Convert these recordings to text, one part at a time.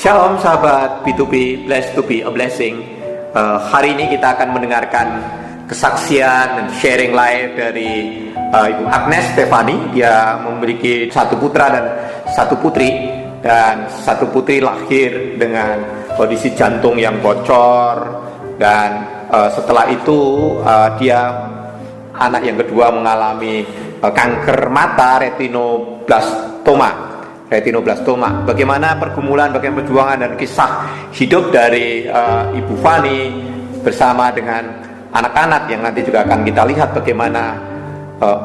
Shalom sahabat B2B, blessed to be a blessing. Hari ini kita akan mendengarkan kesaksian dan sharing live dari Ibu Agnes Stefani. Dia memiliki satu putra dan satu putri, dan satu putri lahir dengan kondisi jantung yang bocor, dan setelah itu dia anak yang kedua mengalami kanker mata retinoblastoma. Bagaimana pergumulan, bagaimana perjuangan dan kisah hidup dari Ibu Fani bersama dengan anak-anak yang nanti juga akan kita lihat bagaimana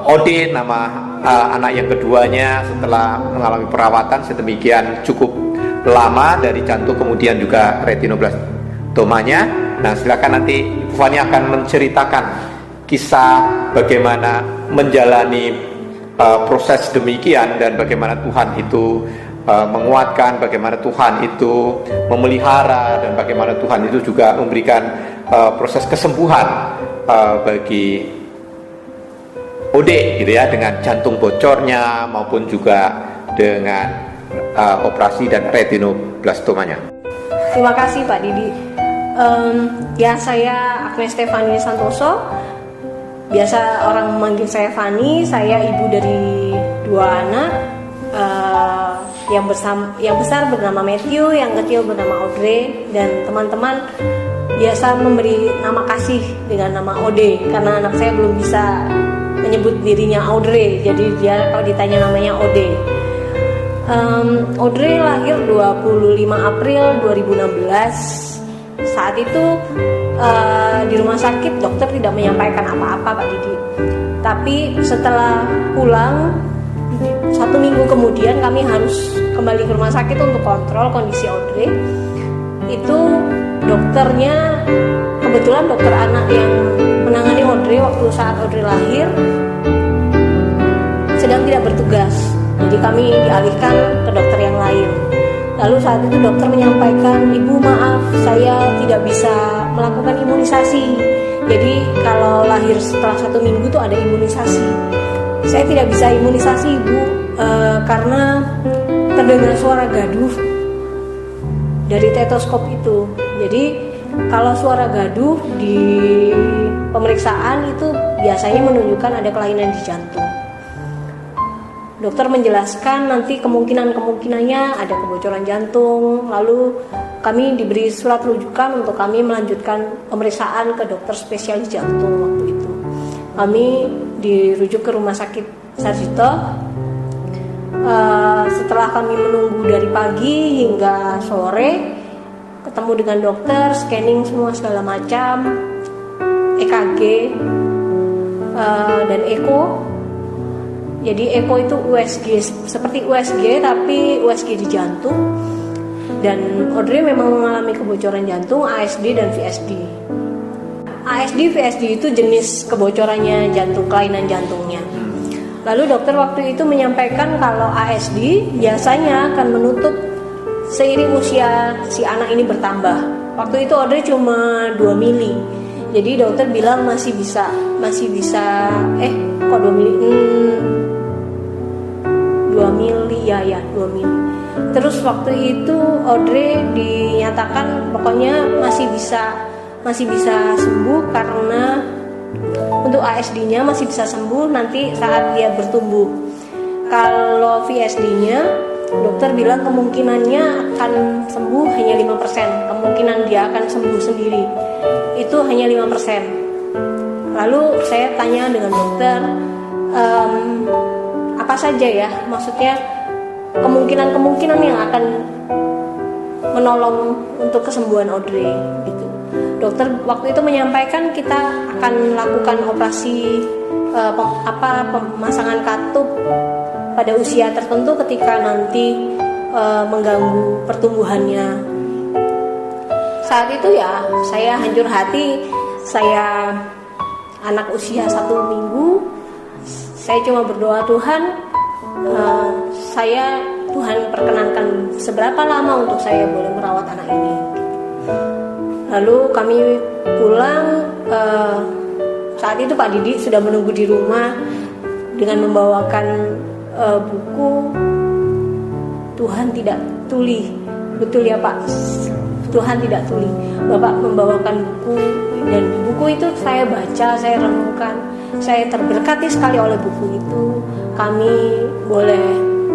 Ode, nama anak yang keduanya, setelah mengalami perawatan sedemikian cukup lama dari jantung kemudian juga retinoblastomanya. Nah, silakan nanti Ibu Fani akan menceritakan kisah bagaimana menjalani proses demikian, dan bagaimana Tuhan itu menguatkan, bagaimana Tuhan itu memelihara, dan bagaimana Tuhan itu juga memberikan proses kesembuhan bagi Ode, gitu ya, dengan jantung bocornya maupun juga dengan operasi dan retinoblastomanya. Terima kasih Pak Didi. Ya, saya Agnes Stefani Santoso. Biasa orang memanggil saya Fani. Saya ibu dari dua anak. Yang besar bernama Matthew, yang kecil bernama Audrey, dan teman-teman biasa memberi nama kasih dengan nama Ode karena anak saya belum bisa menyebut dirinya Audrey, jadi dia kalau ditanya namanya Ode. Audrey lahir 25 April 2016. Saat itu di rumah sakit dokter tidak menyampaikan apa-apa Pak Didi. Tapi setelah pulang 1 minggu kemudian kami harus kembali ke rumah sakit untuk kontrol kondisi Audrey. Itu dokternya, kebetulan dokter anak yang menangani Audrey waktu saat Audrey lahir sedang tidak bertugas. Jadi kami dialihkan ke dokter yang lain. Lalu saat itu dokter menyampaikan, "Ibu, maaf, saya tidak bisa melakukan imunisasi. Jadi kalau lahir setelah 1 minggu itu ada imunisasi. Saya tidak bisa imunisasi, Ibu, karena terdengar suara gaduh dari stetoskop itu. Jadi kalau suara gaduh di pemeriksaan itu biasanya menunjukkan ada kelainan di jantung." Dokter menjelaskan nanti kemungkinannya ada kebocoran jantung. Lalu kami diberi surat rujukan untuk kami melanjutkan pemeriksaan ke dokter spesialis jantung waktu itu. Kami dirujuk ke rumah sakit Sarjito. Setelah kami menunggu dari pagi hingga sore, ketemu dengan dokter, scanning semua segala macam, EKG dan eko. Jadi eko itu USG, seperti USG tapi USG di jantung. Dan Audrey memang mengalami kebocoran jantung, ASD dan VSD. ASD, VSD itu jenis kebocorannya jantung, kelainan jantungnya. Lalu dokter waktu itu menyampaikan kalau ASD biasanya akan menutup seiring usia si anak ini bertambah. Waktu itu Audrey cuma 2 mili. Jadi dokter bilang masih bisa kok 2 mili? 2 mili ya 2 mili. Terus waktu itu Audrey dinyatakan pokoknya masih bisa sembuh, karena untuk ASD-nya masih bisa sembuh nanti saat dia bertumbuh. Kalau VSD-nya dokter bilang kemungkinannya akan sembuh hanya 5%. Kemungkinan dia akan sembuh sendiri itu hanya 5%. Lalu saya tanya dengan dokter, apa saja ya, maksudnya kemungkinan yang akan menolong untuk kesembuhan Audrey gitu. Dokter waktu itu menyampaikan kita akan melakukan operasi pemasangan katup pada usia tertentu ketika nanti mengganggu pertumbuhannya. Saat itu ya saya hancur hati, saya anak usia 1 minggu, saya cuma berdoa, Tuhan perkenankan seberapa lama untuk saya boleh merawat anak ini. Lalu kami pulang, saat itu Pak Didi sudah menunggu di rumah dengan membawakan buku Tuhan Tidak Tuli betul ya Pak, Tuhan tidak tuli. Bapak membawakan buku, dan buku itu saya baca, saya renungkan, saya terberkati sekali oleh buku itu. Kami boleh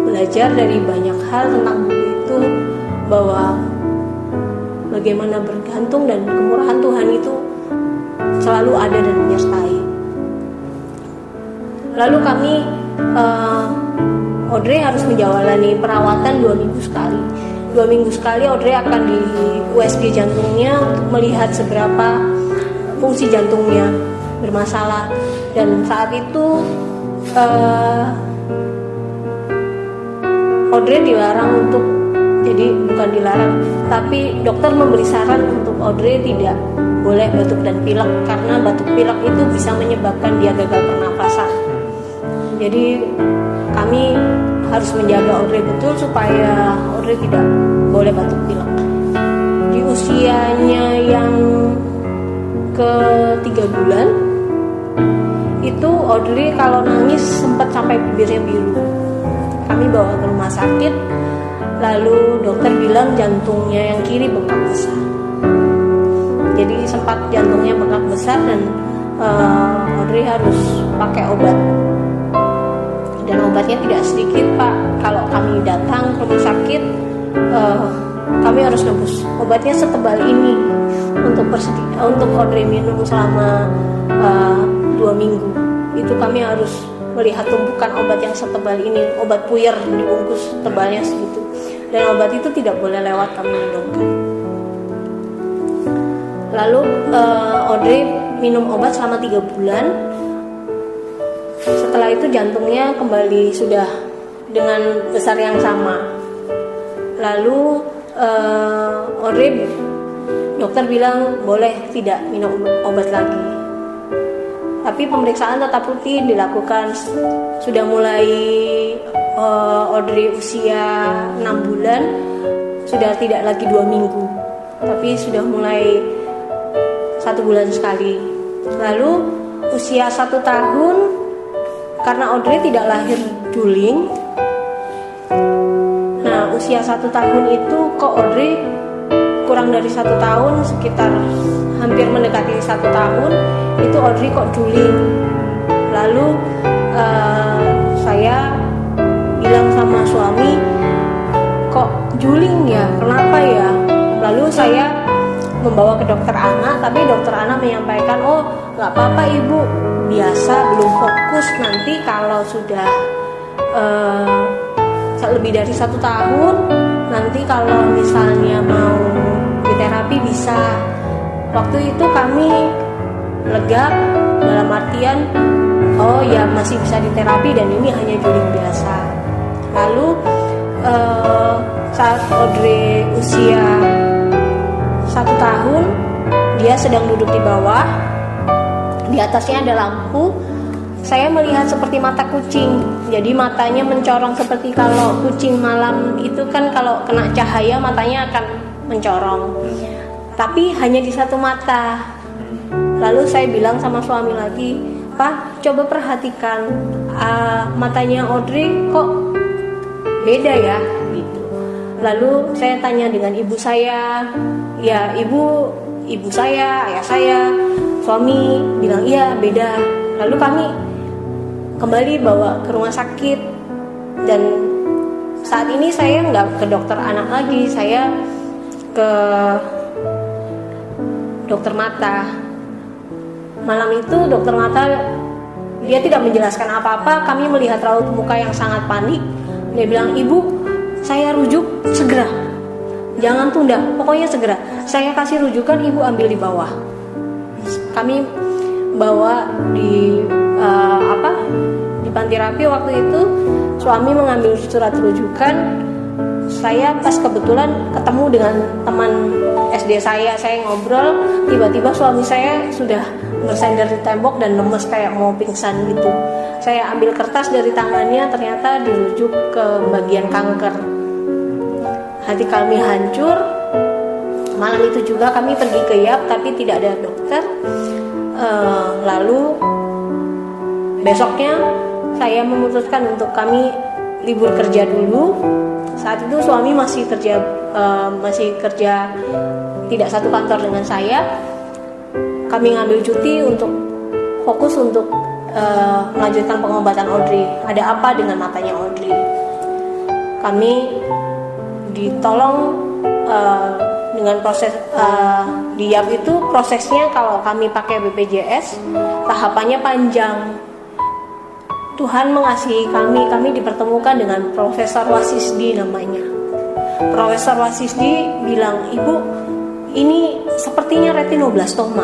belajar dari banyak hal tentang buku itu, bahwa bagaimana bergantung dan kemurahan Tuhan itu selalu ada dan menyertai. Lalu kami Audrey harus menjalani perawatan 2 minggu sekali. 2 minggu sekali Audrey akan di USG jantungnya untuk melihat seberapa fungsi jantungnya bermasalah. Dan saat itu Audrey dilarang untuk, jadi bukan dilarang, tapi dokter memberi saran untuk Audrey tidak boleh batuk dan pilek, karena batuk pilek itu bisa menyebabkan dia gagal pernapasan. Jadi kami harus menjaga Audrey betul supaya Audrey tidak boleh batuk pilek. Di usianya yang ke 3 bulan itu Audrey kalau nangis sempat sampai bibirnya biru. Kami bawa ke rumah sakit, lalu dokter bilang jantungnya yang kiri bengkak besar. Jadi sempat jantungnya bengkak besar dan Audrey harus pakai obat. Dan obatnya tidak sedikit Pak. Kalau kami datang ke rumah sakit, kami harus nebus obatnya setebal ini untuk Audrey minum selama 2 minggu. Itu kami harus melihat tumpukan obat yang setebal ini, obat puyer dibungkus tebalnya segitu. Dan obat itu tidak boleh lewat kami minumkan. Lalu Audrey minum obat selama 3 bulan. Setelah itu jantungnya kembali sudah dengan besar yang sama. Lalu Audrey, dokter bilang boleh tidak minum obat lagi. Tapi pemeriksaan tetap rutin dilakukan. Sudah mulai Audrey usia 6 bulan, sudah tidak lagi 2 minggu, tapi sudah mulai 1 bulan sekali. Lalu usia 1 tahun, karena Audrey tidak lahir juling. Nah, usia 1 tahun itu kok Audrey kurang dari 1 tahun, sekitar hampir mendekati 1 tahun, itu Audrey kok juling. Lalu saya bilang sama suami, kok juling ya, kenapa ya? Lalu saya membawa ke dokter anak, tapi dokter anak menyampaikan, oh nggak apa-apa ibu, biasa, belum fokus, nanti kalau sudah lebih dari 1 tahun, nanti kalau misalnya mau diterapi bisa. Waktu itu kami lega, dalam artian oh ya masih bisa diterapi dan ini hanya juling biasa. Lalu saat Audrey usia 1 tahun, dia sedang duduk di bawah, di atasnya ada lampu. Saya melihat seperti mata kucing, jadi matanya mencorong seperti kalau kucing malam itu kan kalau kena cahaya matanya akan mencorong, tapi hanya di 1 mata. Lalu saya bilang sama suami lagi, Pak, coba perhatikan matanya Audrey kok beda ya gitu. Lalu saya tanya dengan ibu saya, ya ibu saya, ayah saya, suami bilang iya beda. Lalu kami kembali bawa ke rumah sakit, dan saat ini saya nggak ke dokter anak lagi, saya ke dokter mata. Malam itu dokter mata, dia tidak menjelaskan apa-apa, kami melihat raut muka yang sangat panik. Dia bilang, ibu saya rujuk segera, jangan tunda, pokoknya segera. Saya kasih rujukan, ibu ambil di bawah. Kami bawa di di panti rapi. Waktu itu suami mengambil surat rujukan. Saya pas kebetulan ketemu dengan teman SD saya ngobrol, tiba-tiba suami saya sudah bersandar di tembok dan lemes kayak mau pingsan gitu. Saya ambil kertas dari tangannya, ternyata dirujuk ke bagian kanker. Hati kami hancur. Malam itu juga kami pergi ke YAP tapi tidak ada dokter. Lalu besoknya saya memutuskan untuk kami libur kerja dulu. Saat itu suami masih kerja tidak satu kantor dengan saya. Kami ngambil cuti untuk fokus untuk melanjutkan pengobatan Audrey. Ada apa dengan matanya Audrey? Kami ditolong dengan proses di YAP itu prosesnya kalau kami pakai BPJS tahapannya panjang. Tuhan mengasihi kami dipertemukan dengan Profesor Wasisdi namanya. Profesor Wasisdi bilang, "Ibu, ini sepertinya retinoblastoma,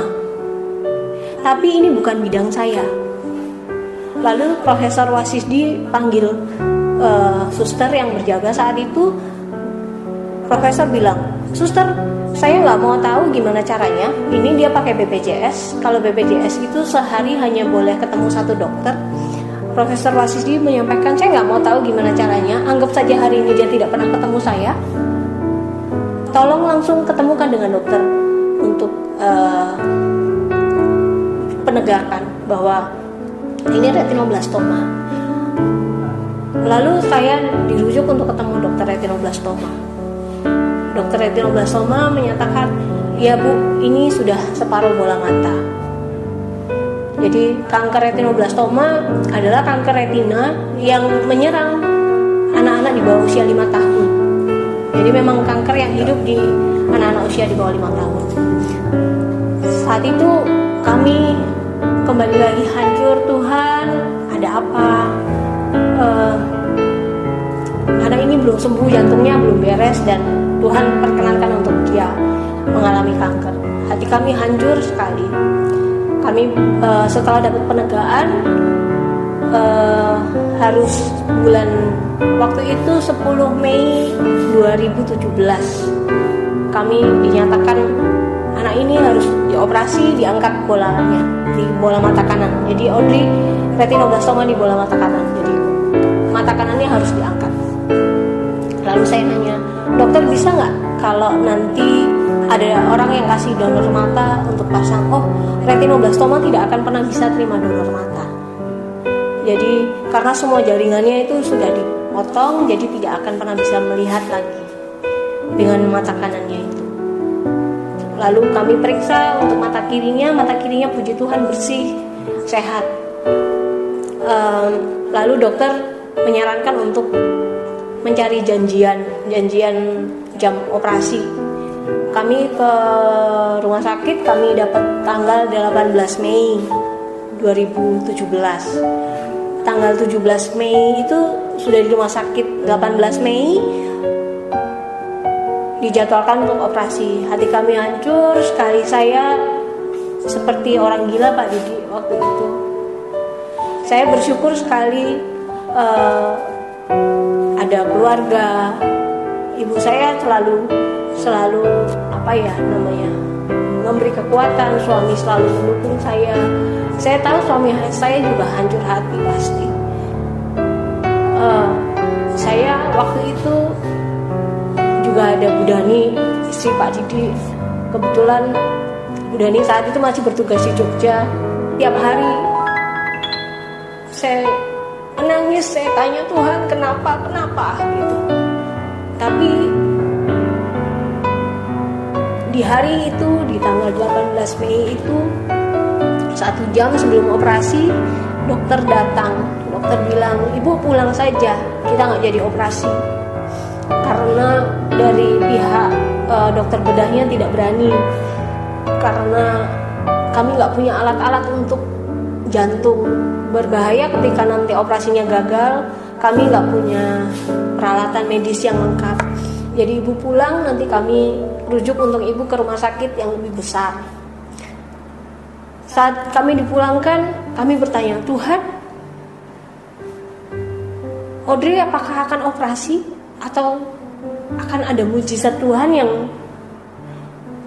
tapi ini bukan bidang saya." Lalu Profesor Wasisdi panggil suster yang berjaga saat itu. Profesor bilang, "Suster, saya nggak mau tahu gimana caranya. Ini dia pakai BPJS. Kalau BPJS itu sehari hanya boleh ketemu satu dokter." Profesor Wasisdi menyampaikan, "Saya nggak mau tahu gimana caranya. Anggap saja hari ini dia tidak pernah ketemu saya. Tolong langsung ketemukan dengan dokter untuk penegakan bahwa ini retinoblastoma." Lalu saya dirujuk untuk ketemu dokter retinoblastoma. Dokter retinoblastoma menyatakan, "Ya Bu, ini sudah separuh bola mata." Jadi kanker retinoblastoma adalah kanker retina yang menyerang anak-anak di bawah usia 5 tahun. Jadi memang kanker yang hidup di anak-anak usia di bawah 5 tahun. Saat itu kami kembali lagi hancur. Tuhan, ada apa? Anak ini belum sembuh, jantungnya belum beres, dan Tuhan perkenankan untuk dia mengalami kanker. Hati kami hancur sekali. Kami setelah dapat penegaan harus bulan waktu itu 10 Mei 2017 kami dinyatakan anak ini harus dioperasi, diangkat bolanya di bola mata kanan. Jadi Audrey retinoblastoma di bola mata kanan. Jadi mata kanannya harus diangkat. Lalu saya nanya, "Dokter, bisa nggak kalau nanti ada orang yang kasih donor mata untuk pasang?" "Oh, retinoblastoma tidak akan pernah bisa terima donor mata. Jadi karena semua jaringannya itu sudah dipotong, jadi tidak akan pernah bisa melihat lagi dengan mata kanannya itu." Lalu kami periksa untuk mata kirinya puji Tuhan bersih, sehat. Lalu dokter menyarankan untuk mencari janjian jam operasi. Kami ke rumah sakit, kami dapat tanggal 18 Mei 2017. Tanggal 17 Mei itu sudah di rumah sakit. 18 Mei dijadwalkan untuk operasi. Hati kami hancur sekali. Saya seperti orang gila Pak Didi waktu itu. Saya bersyukur sekali ada keluarga. Ibu saya selalu memberi kekuatan. Suami selalu mendukung saya. Saya tahu suami saya juga hancur hati pasti. Saya waktu itu juga ada Bu Dani, istri Pak Didi. Kebetulan Bu Dani saat itu masih bertugas di Jogja. Tiap hari saya menangis, saya tanya Tuhan kenapa gitu. Tapi di hari itu, di tanggal 18 Mei itu, 1 jam sebelum operasi, dokter datang. Dokter bilang, "Ibu pulang saja, kita nggak jadi operasi." Karena dari pihak dokter bedahnya tidak berani, karena kami nggak punya alat-alat untuk jantung. Berbahaya ketika nanti operasinya gagal, kami nggak punya peralatan medis yang lengkap. Jadi ibu pulang, nanti kami rujuk untuk ibu ke rumah sakit yang lebih besar. Saat kami dipulangkan, kami bertanya, "Tuhan, Audrey apakah akan operasi atau akan ada mujizat Tuhan yang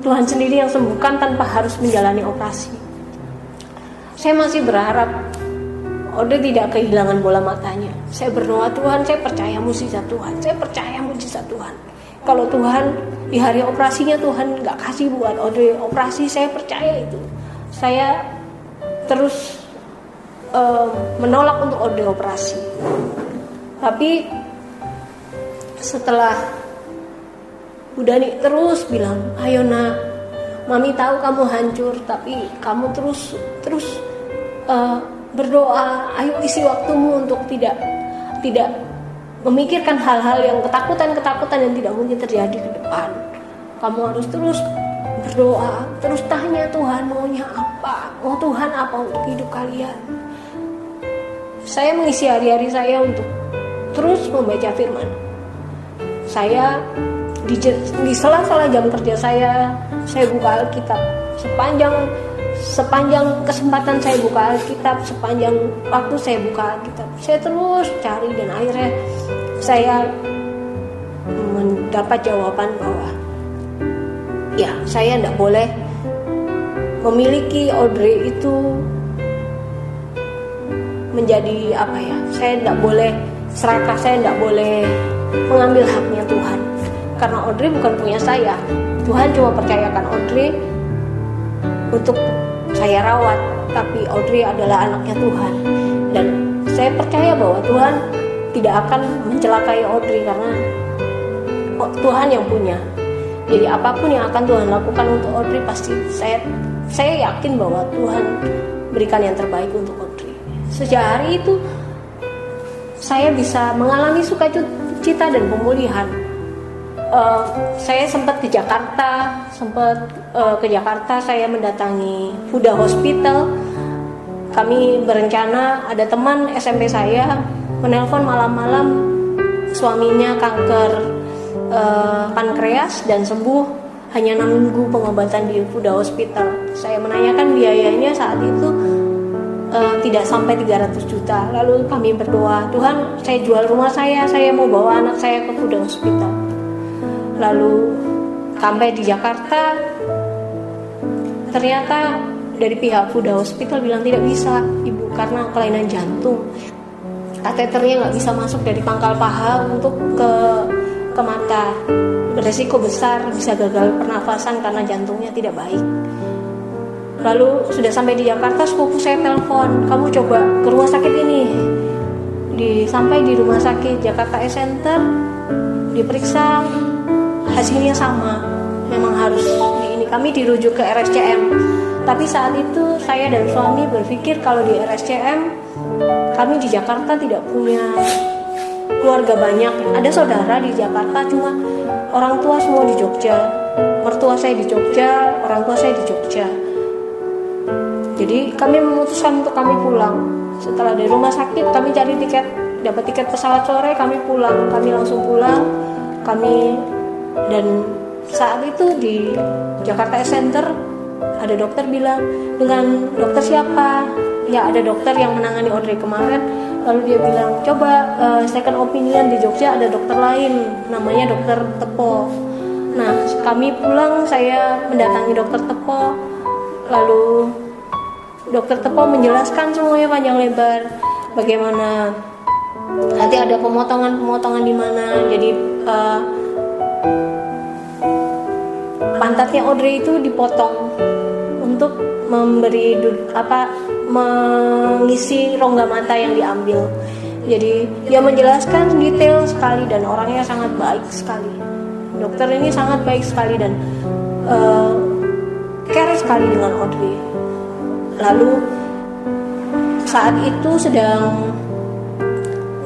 Tuhan sendiri yang sembuhkan tanpa harus menjalani operasi?" Saya masih berharap Audrey tidak kehilangan bola matanya. Saya berdoa, "Tuhan, saya percaya mujizat Tuhan. Saya percaya mujizat Tuhan. Kalau Tuhan di hari operasinya Tuhan nggak kasih buat Audrey operasi, saya percaya itu." Saya terus menolak untuk Audrey operasi. Tapi setelah Bu Dani terus bilang, ayo nak, Mami tahu kamu hancur, tapi kamu terus berdoa. Ayo isi waktumu untuk tidak memikirkan hal-hal yang ketakutan yang tidak mungkin terjadi ke depan. Kamu harus terus berdoa, terus tanya Tuhan maunya apa, mau Tuhan apa untuk hidup kalian. Saya mengisi hari-hari saya untuk terus membaca firman. Saya di sela-sela jam kerja saya buka Alkitab. Sepanjang kesempatan saya buka Alkitab, sepanjang waktu saya buka Alkitab, saya terus cari, dan akhirnya saya mendapat jawaban bahwa ya, saya tidak boleh memiliki Audrey itu menjadi apa ya, saya tidak boleh serakah, saya tidak boleh mengambil haknya Tuhan, karena Audrey bukan punya saya. Tuhan cuma percayakan Audrey untuk saya rawat, tapi Audrey adalah anaknya Tuhan, dan saya percaya bahwa Tuhan tidak akan mencelakai Audrey karena Tuhan yang punya. Jadi apapun yang akan Tuhan lakukan untuk Audrey, pasti saya yakin bahwa Tuhan berikan yang terbaik untuk Audrey. Sejak hari itu saya bisa mengalami sukacita dan pemulihan. Saya sempat ke Jakarta, saya mendatangi Huda Hospital. Kami berencana, ada teman SMP saya menelpon malam-malam, suaminya kanker pankreas dan sembuh hanya 6 minggu pengobatan di Huda Hospital. Saya menanyakan biayanya saat itu tidak sampai 300 juta. Lalu kami berdoa, Tuhan, saya jual rumah saya mau bawa anak saya ke Huda Hospital. Lalu sampai di Jakarta, ternyata dari pihak Huda Hospital bilang tidak bisa ibu, karena kelainan jantung, kateternya nggak bisa masuk dari pangkal paha untuk ke mata, beresiko besar bisa gagal pernafasan karena jantungnya tidak baik. Lalu sudah sampai di Jakarta, sepupu saya telepon, kamu coba ke rumah sakit ini. Sampai di rumah sakit Jakarta Center, diperiksa, hasilnya sama, memang harus kami dirujuk ke RSCM. Tapi saat itu saya dan suami berpikir kalau di RSCM, kami di Jakarta tidak punya keluarga banyak. Ada saudara di Jakarta, cuma orang tua semua di Jogja. Mertua saya di Jogja, orang tua saya di Jogja. Jadi kami memutuskan untuk kami pulang. Setelah dari rumah sakit, kami cari tiket, dapat tiket pesawat sore, kami pulang. Kami langsung pulang. Dan saat itu di Jakarta Center ada dokter bilang, dengan dokter siapa? Ya, ada dokter yang menangani Audrey kemarin. Lalu dia bilang, coba second opinion di Jogja ada dokter lain, namanya dokter Tepo. Nah, kami pulang, saya mendatangi dokter Tepo. Lalu dokter Tepo menjelaskan semuanya panjang lebar, bagaimana nanti ada pemotongan di mana. Jadi pantatnya Audrey itu dipotong untuk mengisi rongga mata yang diambil. Jadi dia menjelaskan detail sekali dan orangnya sangat baik sekali. Dokter ini sangat baik sekali dan care sekali dengan Audrey. Lalu saat itu sedang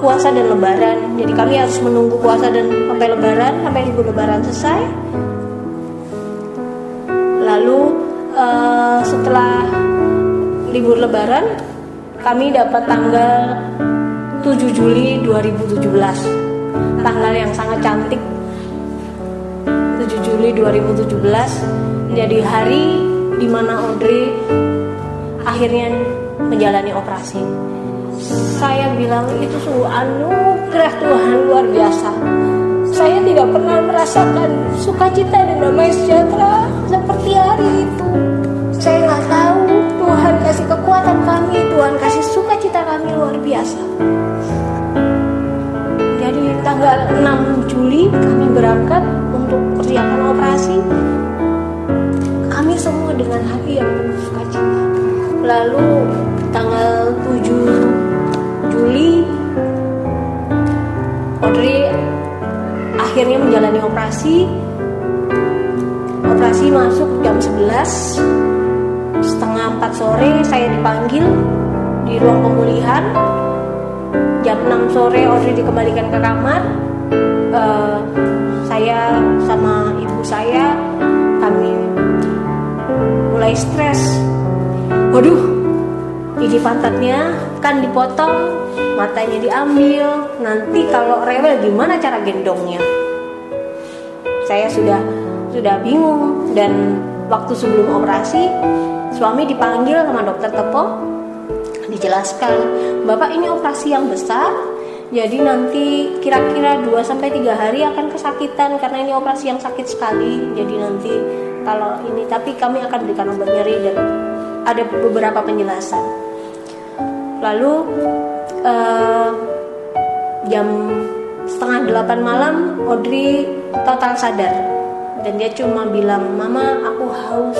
puasa dan lebaran, jadi kami harus menunggu puasa dan sampai lebaran, sampai libur lebaran selesai. Lalu setelah libur lebaran, kami dapat tanggal 7 Juli 2017, tanggal yang sangat cantik. 7 Juli 2017 jadi hari dimana Audrey akhirnya menjalani operasi. Saya bilang itu sungguh anugerah Tuhan luar biasa. Saya tidak pernah merasakan sukacita dan damai sejahtera seperti hari itu. Saya nggak tahu, Tuhan kasih kekuatan kami, Tuhan kasih sukacita kami luar biasa. Jadi tanggal 6 Juli kami berangkat untuk persiapan operasi. Kami semua dengan hati yang penuh sukacita. Lalu tanggal 7 Juli Audrey operasi masuk jam 11, setengah 4 sore saya dipanggil di ruang pemulihan. Jam 6 sore Audrey dikembalikan ke kamar. Saya sama ibu saya, kami mulai stres. Waduh, ini pantatnya kan dipotong, matanya diambil, nanti kalau rewel gimana cara gendongnya? Saya sudah bingung. Dan waktu sebelum operasi, suami dipanggil sama dokter Tepo, dijelaskan, Bapak ini operasi yang besar, jadi nanti kira-kira 2-3 hari akan kesakitan karena ini operasi yang sakit sekali. Jadi nanti kalau ini, tapi kami akan berikan obat nyeri dan ada beberapa penjelasan. Lalu jam setengah 8 malam Audrey total sadar dan dia cuma bilang, Mama aku haus.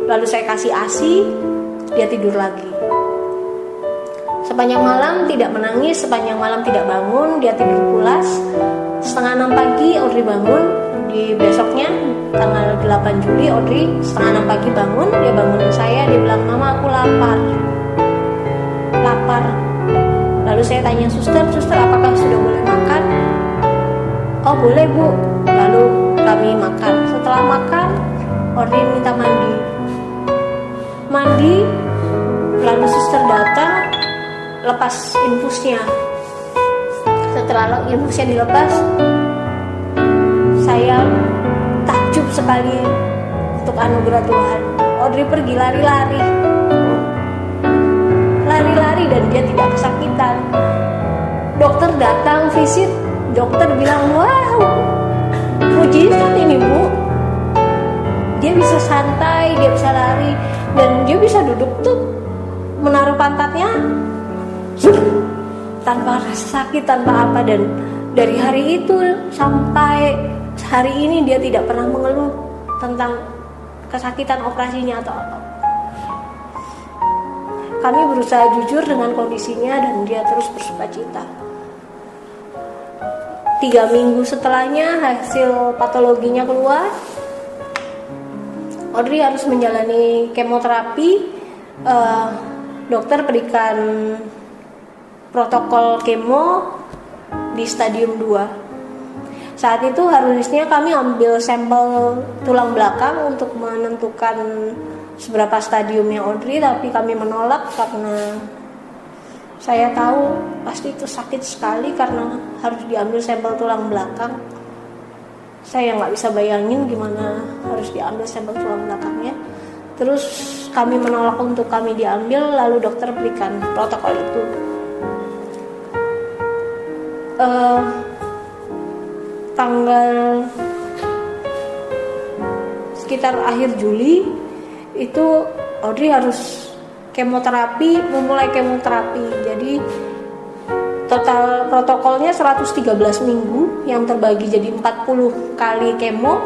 Lalu saya kasih ASI, dia tidur lagi. Sepanjang malam tidak menangis, sepanjang malam tidak bangun, dia tidur pulas. Setengah 6 pagi Audrey bangun. Di besoknya tanggal 8 Juli Audrey setengah 6 pagi bangun. Dia bangunin saya, dia bilang, Mama aku lapar. Lalu saya tanya suster apakah sudah boleh makan? Oh boleh Bu. Lalu kami makan. Setelah makan Audrey minta mandi, lalu suster datang lepas infusnya. Setelah infusnya dilepas, saya takjub sekali untuk anugerah Tuhan. Audrey pergi lari-lari dan dia tidak kesakitan. Dokter datang visit, dokter bilang, wow, mujizat ini Bu. Dia bisa santai, dia bisa lari, dan dia bisa duduk tuh menaruh pantatnya tanpa rasa sakit, tanpa apa. Dan dari hari itu sampai hari ini dia tidak pernah mengeluh tentang kesakitan operasinya atau apa. Kami berusaha jujur dengan kondisinya dan dia terus bersukacita. 3 minggu setelahnya hasil patologinya keluar. Audrey harus menjalani kemoterapi. Dokter berikan protokol kemo di stadium 2. Saat itu harusnya kami ambil sampel tulang belakang untuk menentukan seberapa stadiumnya Audrey, tapi kami menolak karena saya tahu pasti itu sakit sekali karena harus diambil sampel tulang belakang. Saya nggak bisa bayangin gimana harus diambil sampel tulang belakangnya. Terus kami menolak untuk kami diambil, lalu dokter berikan protokol itu. Tanggal sekitar akhir Juli itu Audrey harus memulai kemoterapi. Jadi total protokolnya 113 minggu yang terbagi jadi 40 kali kemo.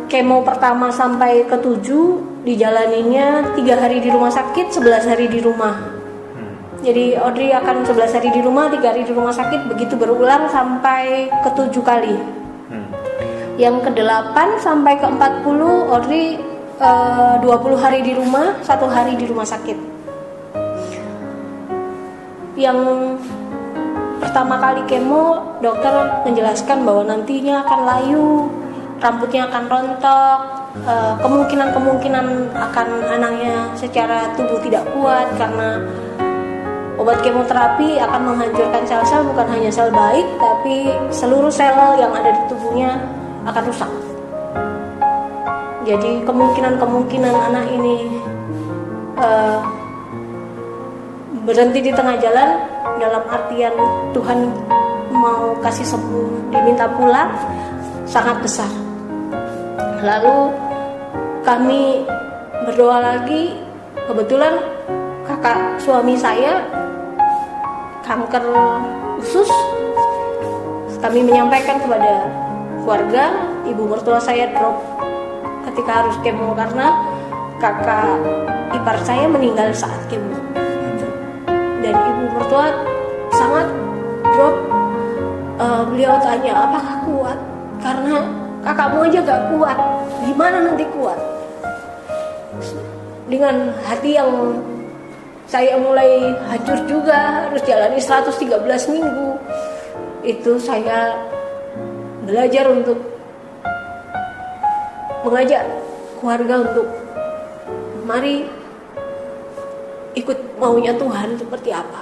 Kemo pertama sampai ke-7 dijalaninya 3 hari di rumah sakit, 11 hari di rumah. Jadi Audrey akan 11 hari di rumah, 3 hari di rumah sakit, begitu berulang sampai ke-7 kali. Yang ke-8 sampai ke-40 Audrey 20 hari di rumah, 1 hari di rumah sakit. Yang pertama kali kemo, dokter menjelaskan bahwa nantinya akan layu, rambutnya akan rontok, kemungkinan akan anaknya secara tubuh tidak kuat karena obat kemoterapi akan menghancurkan sel-sel, bukan hanya sel baik, tapi seluruh sel yang ada di tubuhnya akan rusak. Jadi kemungkinan anak ini berhenti di tengah jalan, dalam artian Tuhan mau kasih sembuh, diminta pulang, sangat besar. Lalu kami berdoa lagi. Kebetulan kakak suami saya kanker usus. Kami menyampaikan kepada keluarga, ibu mertua saya drop ketika harus kemo karena kakak ipar saya meninggal saat kemo. Dan ibu mertua sangat drop beliau tanya, apakah kuat? Karena kakakmu aja gak kuat, gimana nanti kuat? Dengan hati yang saya mulai hancur juga, harus jalani 113 minggu. Itu saya belajar untuk mengajak keluarga untuk mari ikut maunya Tuhan seperti apa.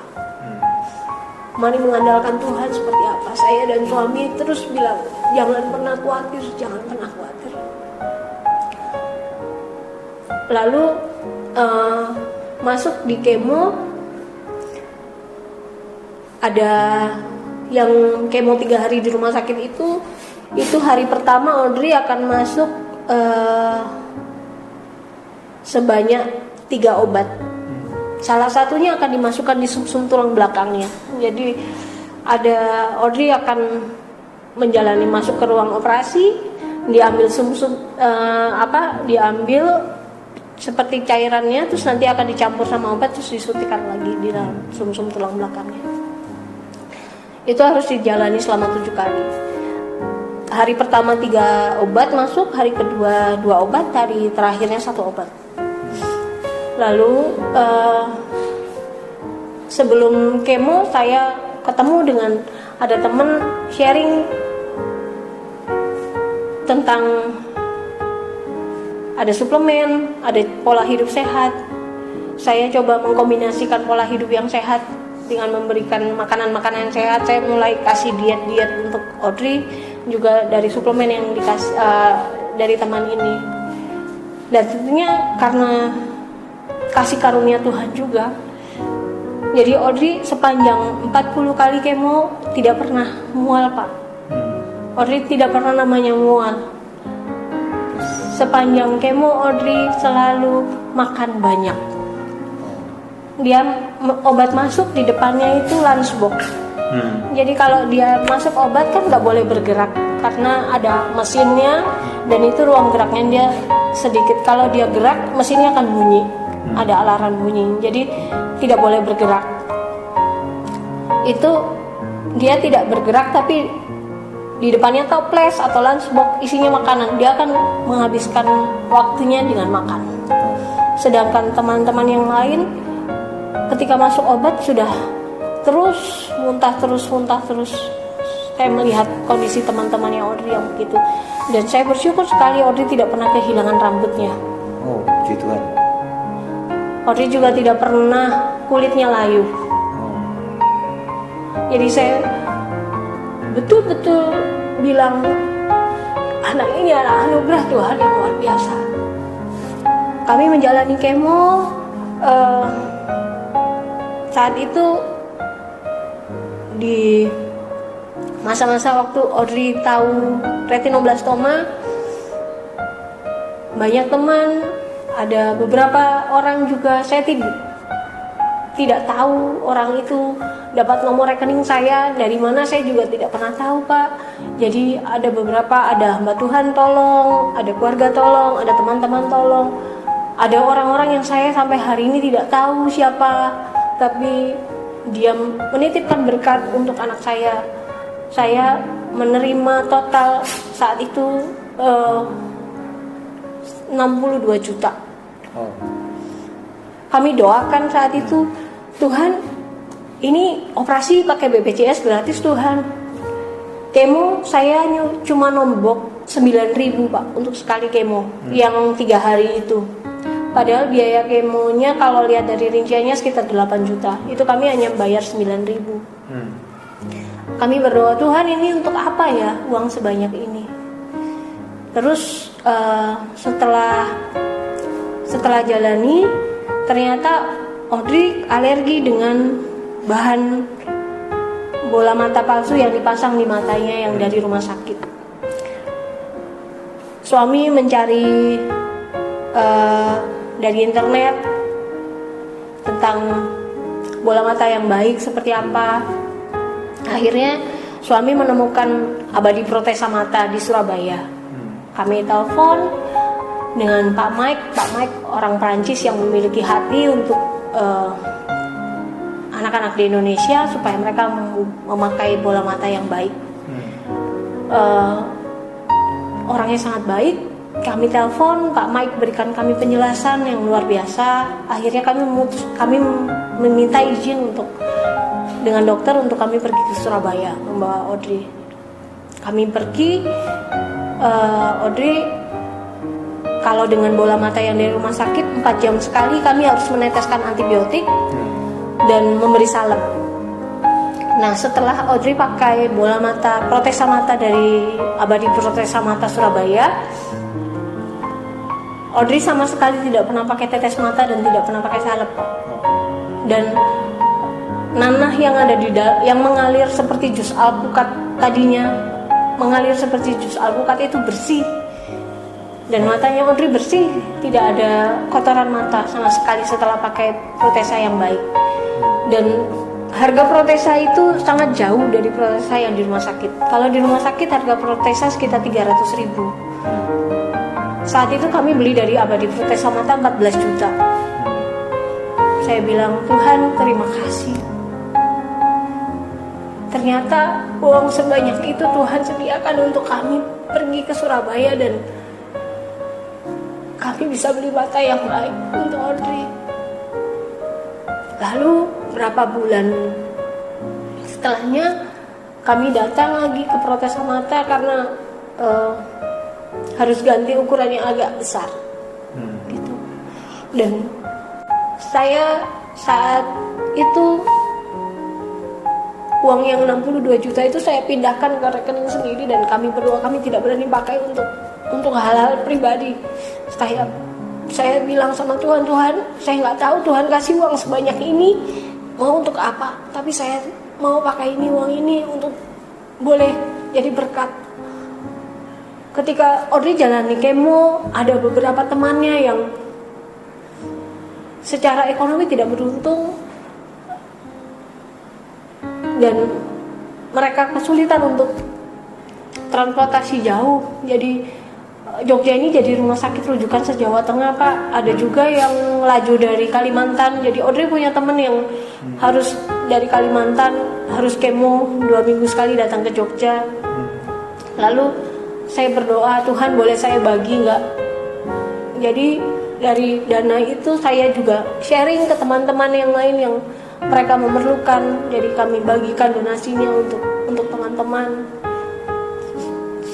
Mari mengandalkan Tuhan seperti apa. Saya dan suami terus bilang, jangan pernah khawatir, jangan pernah khawatir. Lalu masuk di kemo, ada yang kemo 3 hari di rumah sakit itu hari pertama Audrey akan masuk sebanyak 3 obat. Salah satunya akan dimasukkan di sumsum tulang belakangnya. Jadi Audrey akan menjalani masuk ke ruang operasi, diambil diambil seperti cairannya, terus nanti akan dicampur sama obat, terus disuntikan lagi di dalam sumsum tulang belakangnya. Itu harus dijalani selama 7 kali. Hari pertama 3 obat masuk, hari kedua 2 obat, hari terakhirnya 1 obat. Lalu sebelum kemo saya ketemu dengan ada teman sharing tentang ada suplemen, ada pola hidup sehat. Saya coba mengkombinasikan pola hidup yang sehat dengan memberikan makanan-makanan yang sehat. Saya mulai kasih diet-diet untuk Audrey, juga dari suplemen yang dikasih dari teman ini. Dan tentunya karena kasih karunia Tuhan juga, jadi Audrey sepanjang 40 kali kemo tidak pernah mual, Pak. Audrey tidak pernah namanya mual. Sepanjang kemo Audrey selalu makan banyak. Dia obat masuk, di depannya itu lunchbox. Jadi kalau dia masuk obat kan nggak boleh bergerak karena ada mesinnya, dan itu ruang geraknya dia sedikit. Kalau dia gerak mesinnya akan bunyi, ada alarm bunyi. Jadi tidak boleh bergerak. Itu dia tidak bergerak, tapi di depannya toples atau lunchbox isinya makanan. Dia akan menghabiskan waktunya dengan makan. Sedangkan teman-teman yang lain ketika masuk obat sudah terus muntah terus. Saya melihat kondisi teman-temannya Audrey yang begitu, dan saya bersyukur sekali Audrey tidak pernah kehilangan rambutnya. Oh, puji Tuhan. Audrey juga tidak pernah kulitnya layu. Jadi saya betul-betul bilang, anak ini adalah anugerah Tuhan yang luar biasa. Kami menjalani kemo. Saat itu di masa-masa waktu Audrey tahu retinoblastoma, banyak teman, ada beberapa orang juga saya tidak tahu orang itu dapat nomor rekening saya dari mana, saya juga tidak pernah tahu, Pak. Jadi ada beberapa, ada hamba Tuhan tolong, ada keluarga tolong, ada teman-teman tolong, ada orang-orang yang saya sampai hari ini tidak tahu siapa, tapi dia menitipkan berkat untuk anak saya. Saya menerima total saat itu 62 juta. Kami doakan saat itu, Tuhan, ini operasi pakai BPJS gratis, Tuhan. Kemo saya cuma nombok 9.000, Pak, untuk sekali kemo yang 3 hari itu. Padahal biaya kemonya kalau lihat dari rinciannya sekitar 8 juta. Itu kami hanya bayar 9.000. Kami berdoa, Tuhan, ini untuk apa ya uang sebanyak ini? Terus setelah jalani, ternyata Audrey alergi dengan bahan bola mata palsu yang dipasang di matanya yang dari rumah sakit. Suami mencari dari internet tentang bola mata yang baik seperti apa. Akhirnya suami menemukan Abadi Protesa Mata di Surabaya. Kami telepon dengan Pak Mike orang Perancis yang memiliki hati untuk anak-anak di Indonesia supaya mereka memakai bola mata yang baik. orangnya sangat baik. Kami telepon, Pak Mike berikan kami penjelasan yang luar biasa. Akhirnya kami meminta izin untuk dengan dokter untuk kami pergi ke Surabaya membawa Audrey. Kami pergi, Audrey kalau dengan bola mata yang dari rumah sakit 4 jam sekali kami harus meneteskan antibiotik dan memberi salep. Nah, setelah Audrey pakai bola mata, protesa mata dari Abadi Protesa Mata Surabaya, Audrey sama sekali tidak pernah pakai tetes mata dan tidak pernah pakai salep. Dan nanah yang ada yang mengalir seperti jus alpukat tadinya, mengalir seperti jus alpukat itu bersih. Dan matanya Audrey bersih, tidak ada kotoran mata sama sekali setelah pakai protesa yang baik. Dan harga protesa itu sangat jauh dari protesa yang di rumah sakit. Kalau di rumah sakit harga protesa sekitar 300.000. Saat itu kami beli dari Abadi Protesa Mata 14 juta. Saya bilang, Tuhan terima kasih. Ternyata uang sebanyak itu Tuhan sediakan untuk kami pergi ke Surabaya dan kami bisa beli mata yang baik untuk Audrey. Lalu berapa bulan setelahnya kami datang lagi ke Protesa Mata karena harus ganti ukuran yang agak besar, gitu. Dan saya saat itu uang yang 62 juta itu saya pindahkan ke rekening sendiri dan kami berdua tidak berani pakai untuk hal-hal pribadi. Saya bilang sama Tuhan, saya nggak tahu Tuhan kasih uang sebanyak ini mau untuk apa, tapi saya mau pakai uang ini untuk boleh jadi berkat. Ketika Audrey jalani kemo, ada beberapa temannya yang secara ekonomi tidak beruntung dan mereka kesulitan untuk transportasi jauh. Jadi Jogja ini jadi rumah sakit rujukan se-Jawa Tengah, Pak. Ada juga yang laju dari Kalimantan. Jadi Audrey punya teman yang harus dari Kalimantan, harus kemo 2 minggu sekali datang ke Jogja. Lalu saya berdoa, Tuhan boleh saya bagi nggak? Jadi dari dana itu saya juga sharing ke teman-teman yang lain yang mereka memerlukan. Jadi kami bagikan donasinya untuk teman-teman.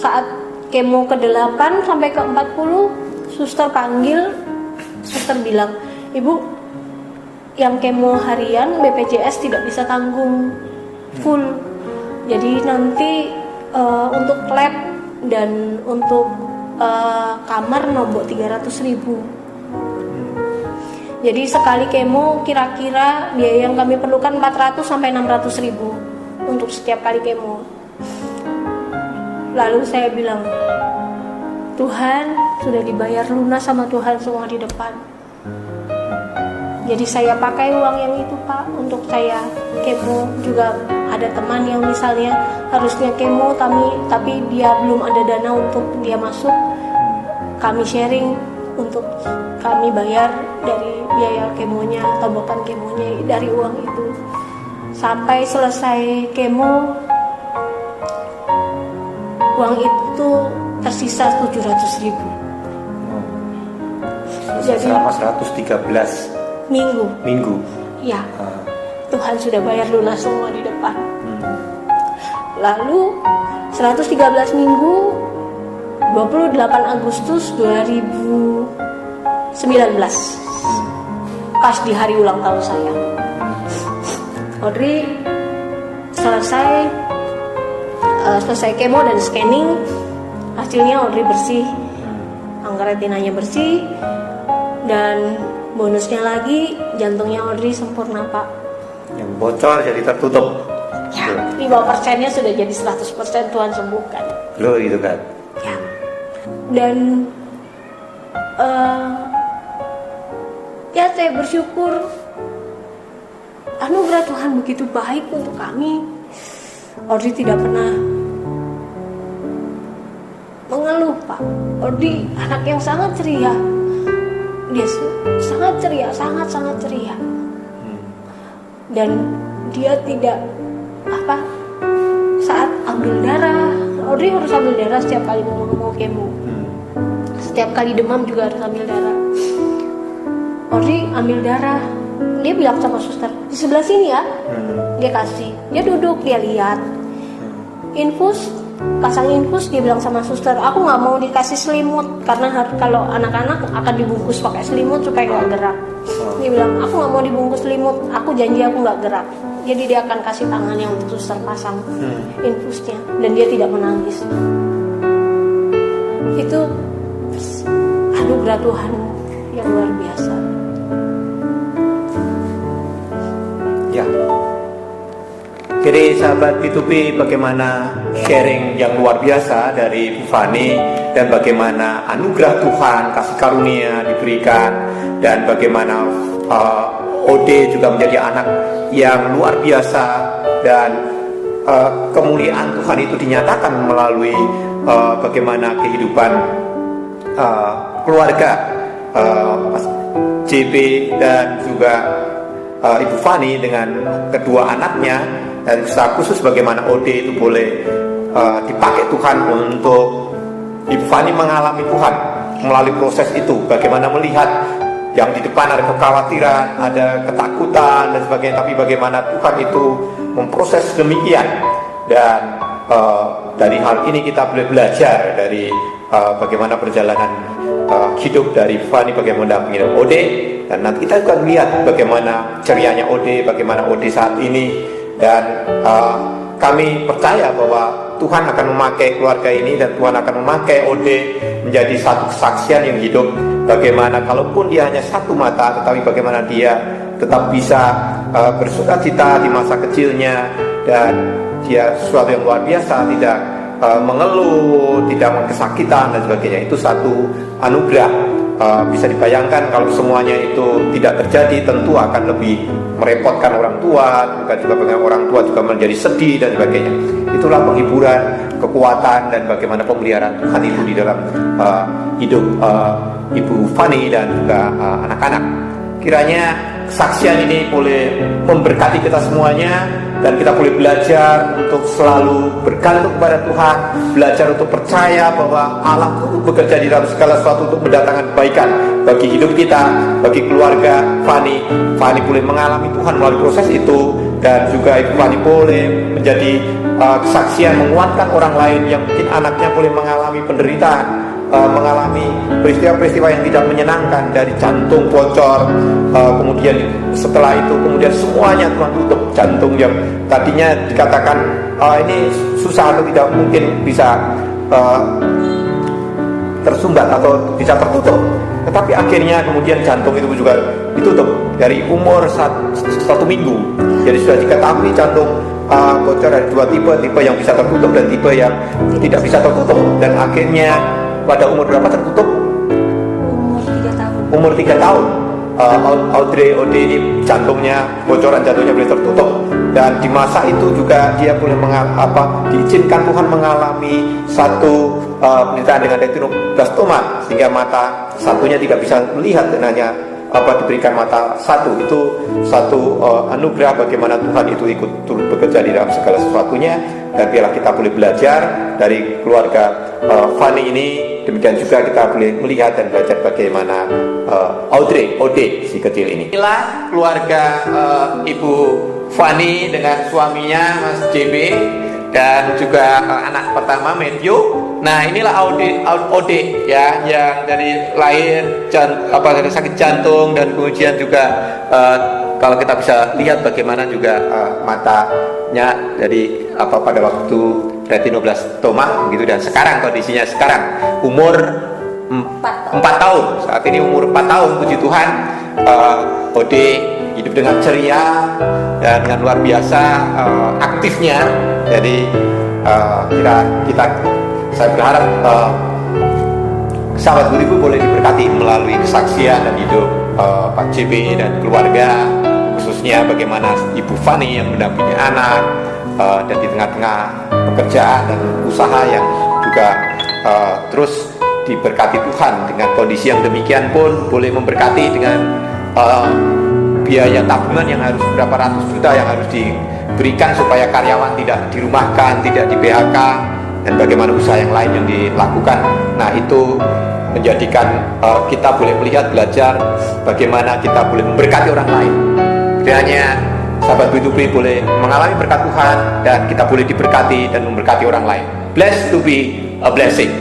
Saat kemo ke-8 sampai ke-40, suster panggil, suster bilang, Ibu, yang kemo harian BPJS tidak bisa tanggung full. Jadi nanti untuk lab dan untuk kamar nombok 300.000. Jadi sekali kemo kira-kira biaya yang kami perlukan 400 sampai 600.000 untuk setiap kali kemo. Lalu saya bilang, Tuhan sudah dibayar lunas sama Tuhan semua di depan. Jadi saya pakai uang yang itu, Pak, untuk saya kemo. Juga ada teman yang misalnya harusnya kemo tapi dia belum ada dana untuk dia masuk, kami sharing untuk kami bayar dari biaya kemonya, tombokan kemonya dari uang itu. Sampai selesai kemo, uang itu tersisa 700.000. Jadi selama 113 minggu. Ya, Tuhan sudah bayar lunas semua di depan. Lalu 113 minggu, 28 Agustus 2019, pas di hari ulang tahun saya, Audrey selesai kemo dan scanning, hasilnya Audrey bersih, kanker retinanya bersih, dan bonusnya lagi jantungnya Audrey sempurna, Pak. Yang bocor jadi tertutup. Ya, 5%-nya sudah jadi 100% Tuhan sembuhkan. Loh, itu kan. Ya. Dan ya saya bersyukur anugerah Tuhan begitu baik untuk kami. Audrey tidak pernah mengeluh, Pak. Audrey anak yang sangat ceria. Dia sangat ceria, sangat ceria. Dan dia tidak saat ambil darah, Audrey harus ambil darah setiap kali mau kemo. Setiap kali demam juga harus ambil darah. Audrey ambil darah, dia bilang sama suster, di sebelah sini ya. Dia kasih, dia duduk, dia lihat. Infus, pasang infus, dia bilang sama suster, aku nggak mau dikasih selimut karena kalau anak-anak akan dibungkus pakai selimut supaya nggak gerak. Dia bilang, aku nggak mau dibungkus selimut, aku janji aku nggak gerak. Jadi dia akan kasih tangannya untuk suster pasang infusnya, dan dia tidak menangis. Itu anugerah Tuhan yang luar biasa. Ya. Jadi sahabat P2P, bagaimana sharing yang luar biasa dari Bu Fani, dan bagaimana anugerah Tuhan, kasih karunia diberikan, dan bagaimana Ode juga menjadi anak yang luar biasa, dan kemuliaan Tuhan itu dinyatakan melalui bagaimana kehidupan keluarga JB dan juga Ibu Fani dengan kedua anaknya, dan secara khusus bagaimana Ode itu boleh dipakai Tuhan untuk Ibu Fani mengalami Tuhan melalui proses itu, bagaimana melihat yang di depan ada kekhawatiran, ada ketakutan dan sebagainya, tapi bagaimana Tuhan itu memproses demikian. Dan dari hal ini kita boleh belajar dari bagaimana perjalanan hidup dari Fani, bagaimana mendampingi Ode, dan nanti kita juga lihat bagaimana cerianya Ode, bagaimana Ode saat ini. Dan kami percaya bahwa Tuhan akan memakai keluarga ini, dan Tuhan akan memakai Ode menjadi satu kesaksian yang hidup. Bagaimana kalaupun dia hanya satu mata, tetapi bagaimana dia tetap bisa bersuka cita di masa kecilnya, dan dia sesuatu yang luar biasa, tidak mengeluh, tidak kesakitan dan sebagainya. Itu satu anugerah. Bisa dibayangkan kalau semuanya itu tidak terjadi, tentu akan lebih merepotkan orang tua, juga bagaimana orang tua juga menjadi sedih dan sebagainya. Itulah penghiburan, kekuatan, dan bagaimana pemeliharaan Tuhan itu di dalam hidup Ibu Fani dan juga anak-anak. Kiranya kesaksian ini boleh memberkati kita semuanya, dan kita boleh belajar untuk selalu bergantung kepada Tuhan, belajar untuk percaya bahwa Allah itu bekerja di dalam segala sesuatu untuk mendatangkan kebaikan bagi hidup kita, bagi keluarga Fani. Fani boleh mengalami Tuhan melalui proses itu, dan juga Ibu Fani boleh menjadi kesaksian menguatkan orang lain yang mungkin anaknya boleh mengalami penderitaan, mengalami peristiwa-peristiwa yang tidak menyenangkan, dari jantung bocor, kemudian setelah itu kemudian semuanya Tuhan tutup, jantung yang tadinya dikatakan ini susah atau tidak mungkin bisa tersumbat atau bisa tertutup, tetapi akhirnya kemudian jantung itu juga ditutup dari umur 1 minggu. Jadi sudah diketahui jantung bocor ada 2 tipe yang bisa tertutup dan tipe yang tidak bisa tertutup, dan akhirnya pada umur berapa tertutup? Umur 3 tahun. Ode ini jantungnya, bocoran jantungnya boleh tertutup, dan di masa itu juga dia boleh diizinkan Tuhan mengalami satu penderitaan dengan retinoblastoma, sehingga mata satunya tidak bisa melihat dan hanya diberikan mata satu. Itu satu anugerah bagaimana Tuhan itu ikut turut bekerja di dalam segala sesuatunya, dan biarlah kita boleh belajar dari keluarga Fani ini. Demikian juga kita boleh melihat dan belajar bagaimana Ode si kecil ini. Inilah keluarga Ibu Fani dengan suaminya Mas JB, dan juga anak pertama Matthew. Nah, inilah Ode ya, yang dari lahir dari sakit jantung, dan kemudian juga kalau kita bisa lihat bagaimana juga matanya dari pada waktu retinoblastoma gitu, dan sekarang kondisinya sekarang umur 4 tahun. Saat ini umur 4 tahun, puji Tuhan. Ode hidup dengan ceria dan dengan luar biasa aktifnya. Jadi saya berharap sahabat Buriku boleh diberkati melalui kesaksian dan hidup Pak JB dan keluarga, khususnya bagaimana Ibu Fani yang mendampingi anak, dan di tengah-tengah pekerjaan dan usaha yang juga terus diberkati Tuhan. Dengan kondisi yang demikian pun boleh memberkati dengan biaya tabungan yang harus berapa ratus juta yang harus diberikan supaya karyawan tidak dirumahkan, tidak di PHK, dan bagaimana usaha yang lain yang dilakukan. Nah, itu menjadikan kita boleh melihat, belajar bagaimana kita boleh memberkati orang lain. Kiranya sahabat B2B boleh mengalami berkat Tuhan dan kita boleh diberkati dan memberkati orang lain. Blessed to be a blessing.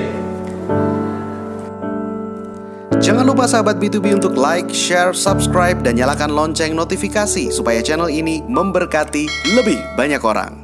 Jangan lupa sahabat B2B untuk like, share, subscribe, dan nyalakan lonceng notifikasi supaya channel ini memberkati lebih banyak orang.